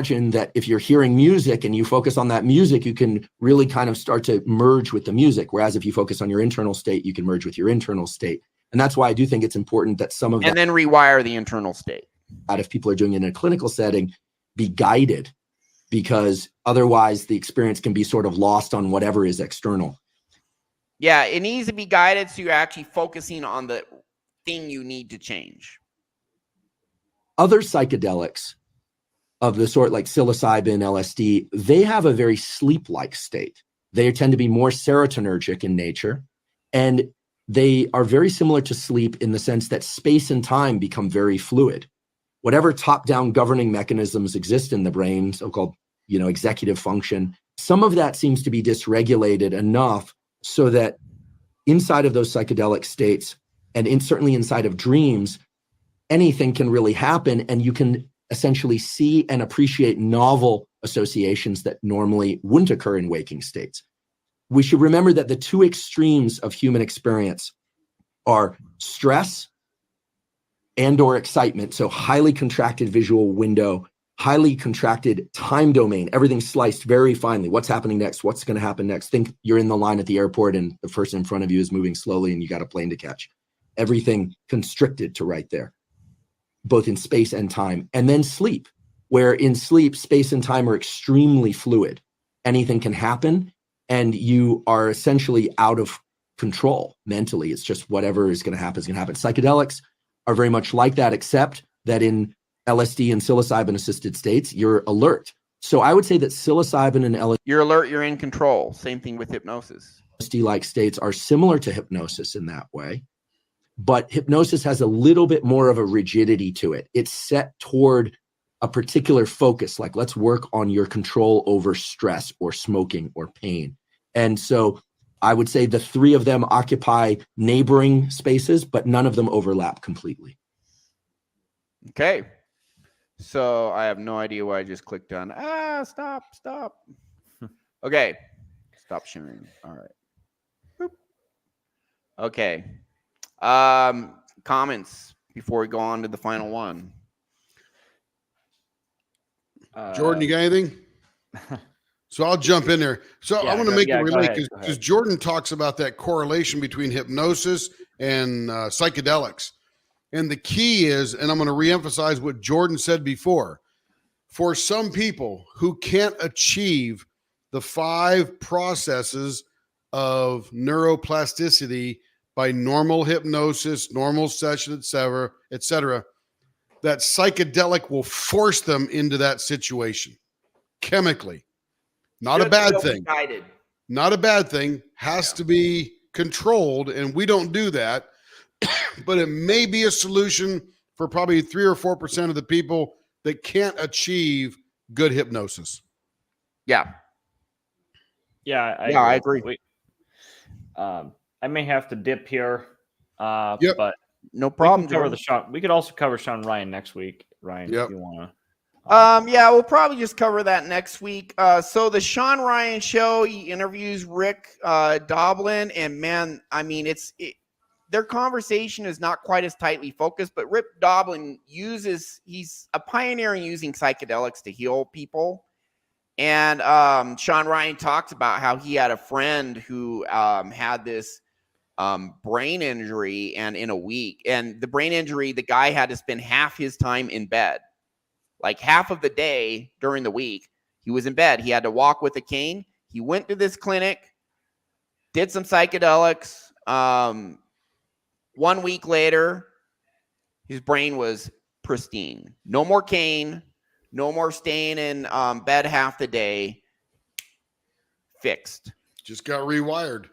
Imagine that if you're hearing music and you focus on that music, you can really kind of start to merge with the music. Whereas if you focus on your internal state, you can merge with your internal state. And that's why I do think it's important that some of that, and then rewire the internal state. If people are doing it in a clinical setting, be guided, because otherwise the experience can be sort of lost on whatever is external. Yeah, it needs to be guided so you're actually focusing on the thing you need to change. Other psychedelics of the sort like psilocybin, LSD, they have a very sleep-like state. They tend to be more serotonergic in nature, and they are very similar to sleep in the sense that space and time become very fluid. Whatever top-down governing mechanisms exist in the brain, so-called, executive function, some of that seems to be dysregulated enough so that inside of those psychedelic states, and certainly inside of dreams, anything can really happen, and you can essentially see and appreciate novel associations that normally wouldn't occur in waking states. We should remember that the two extremes of human experience are stress and or excitement. So highly contracted visual window, highly contracted time domain, everything sliced very finely. What's happening next? What's going to happen next? Think you're in the line at the airport and the person in front of you is moving slowly and you got a plane to catch. Everything constricted to right there, both in space and time. And then sleep, where in sleep, space and time are extremely fluid. Anything can happen and you are essentially out of control mentally. It's just whatever is going to happen is going to happen. Psychedelics are very much like that, except that in LSD and psilocybin assisted states, you're alert. So I would say that psilocybin and LSD, you're alert, you're in control. Same thing with hypnosis. LSD-like states are similar to hypnosis in that way. But hypnosis has a little bit more of a rigidity to it. It's set toward a particular focus, like let's work on your control over stress or smoking or pain. And so I would say the three of them occupy neighboring spaces, but none of them overlap completely. Okay. So I have no idea why I just clicked on, stop. Okay. Stop sharing. All right. Okay. Comments before we go on to the final one. Jordan, you got anything? So I'll jump in there. So I want to make it relate because Jordan talks about that correlation between hypnosis and psychedelics. And the key is, and I'm going to reemphasize what Jordan said before, for some people who can't achieve the 5 processes of neuroplasticity by normal hypnosis, normal session, et cetera, that psychedelic will force them into that situation chemically. Not a bad thing. Not a bad thing. Has to be controlled, and we don't do that. But it may be a solution for probably 3 or 4% of the people that can't achieve good hypnosis. Yeah. Yeah, I agree. I may have to dip here. Yep. But no problem. We could also cover Sean Ryan next week, Ryan, if you want to. Yeah, we'll probably just cover that next week. So the Sean Ryan show, he interviews Rick Doblin, and man, I mean, their conversation is not quite as tightly focused, but Rick Doblin he's a pioneer in using psychedelics to heal people. And Sean Ryan talks about how he had a friend who had this brain injury, and in a week, and the brain injury, the guy had to spend half his time in bed. Like half of the day during the week, he was in bed. He had to walk with a cane. He went to this clinic, did some psychedelics. 1 week later, his brain was pristine. No more cane. No more staying in bed half the day. Fixed. Just got rewired.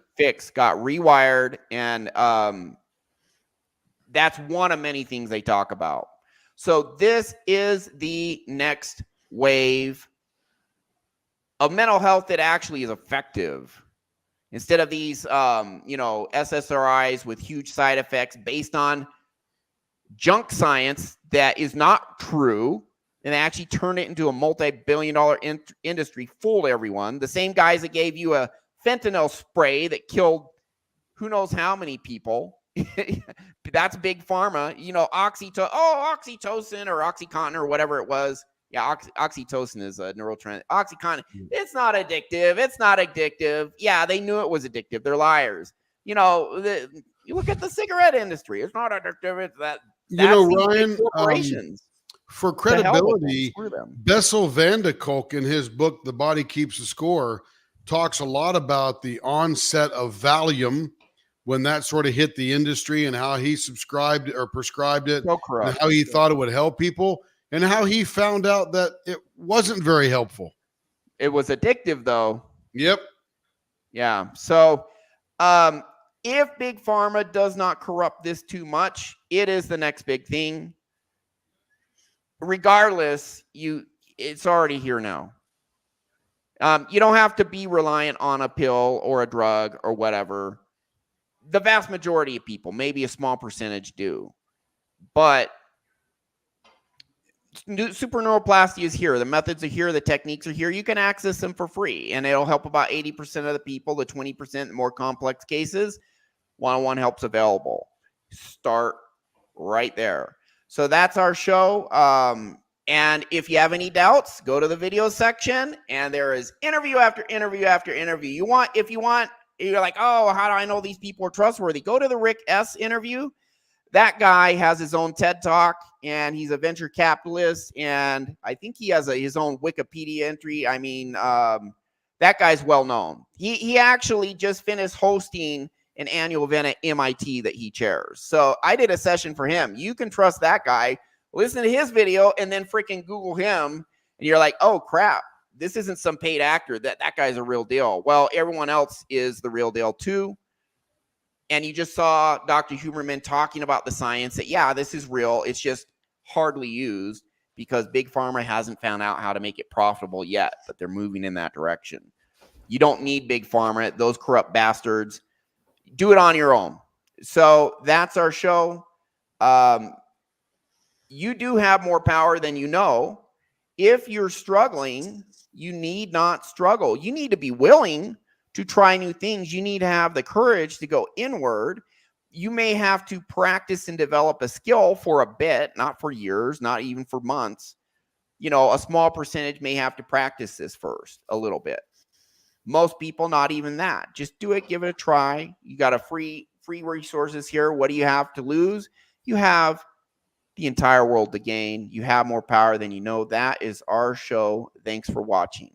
Got rewired. And that's one of many things they talk about. So this is the next wave of mental health that actually is effective. Instead of these, SSRIs with huge side effects based on junk science that is not true, and they actually turn it into a multi-billion-dollar industry, fooled everyone. The same guys that gave you a fentanyl spray that killed who knows how many people. That's big pharma. Oxytocin or Oxycontin or whatever it was. Yeah, oxytocin is a neurotransmitter. Oxycontin, it's not addictive. Yeah, they knew it was addictive. They're liars. You look at the cigarette industry. It's not addictive. It's that. Ryan, corporations. For credibility, Bessel van de Kolk in his book, The Body Keeps the Score, talks a lot about the onset of Valium when that sort of hit the industry and how he subscribed or prescribed it, and how he thought it would help people, and how he found out that it wasn't very helpful. It was addictive, though. Yep. Yeah. So if Big Pharma does not corrupt this too much, it is the next big thing. Regardless, it's already here now. You don't have to be reliant on a pill or a drug or whatever. The vast majority of people, maybe a small percentage, do. But SuperNeuroplasticity is here. The methods are here. The techniques are here. You can access them for free, and it'll help about 80% of the people. The 20% more complex cases, one-on-one help's available. Start right there. So that's our show. And if you have any doubts, go to the video section, and there is interview after interview after interview. You're like, oh, how do I know these people are trustworthy? Go to the Rick S. interview. That guy has his own TED Talk, and he's a venture capitalist, and I think he has his own Wikipedia entry. I mean, that guy's well known. He actually just finished hosting an annual event at MIT that he chairs. So I did a session for him. You can trust that guy. Listen to his video and then freaking Google him, and you're like, oh, crap. This isn't some paid actor. That guy's a real deal. Well, everyone else is the real deal too. And you just saw Dr. Huberman talking about the science that, yeah, this is real. It's just hardly used because Big Pharma hasn't found out how to make it profitable yet, but they're moving in that direction. You don't need Big Pharma. Those corrupt bastards. Do it on your own. So that's our show. You do have more power than you know. If you're struggling, you need not struggle. You need to be willing to try new things. You need to have the courage to go inward. you may have to practice and develop a skill for a bit, not for years, not even for months. You know, a small percentage may have to practice this first a little bit. Most people, not even that. Just do it, give it a try. You got a free resources here. What do you have to lose? You have the entire world to gain. You have more power than you know. That is our show. Thanks for watching.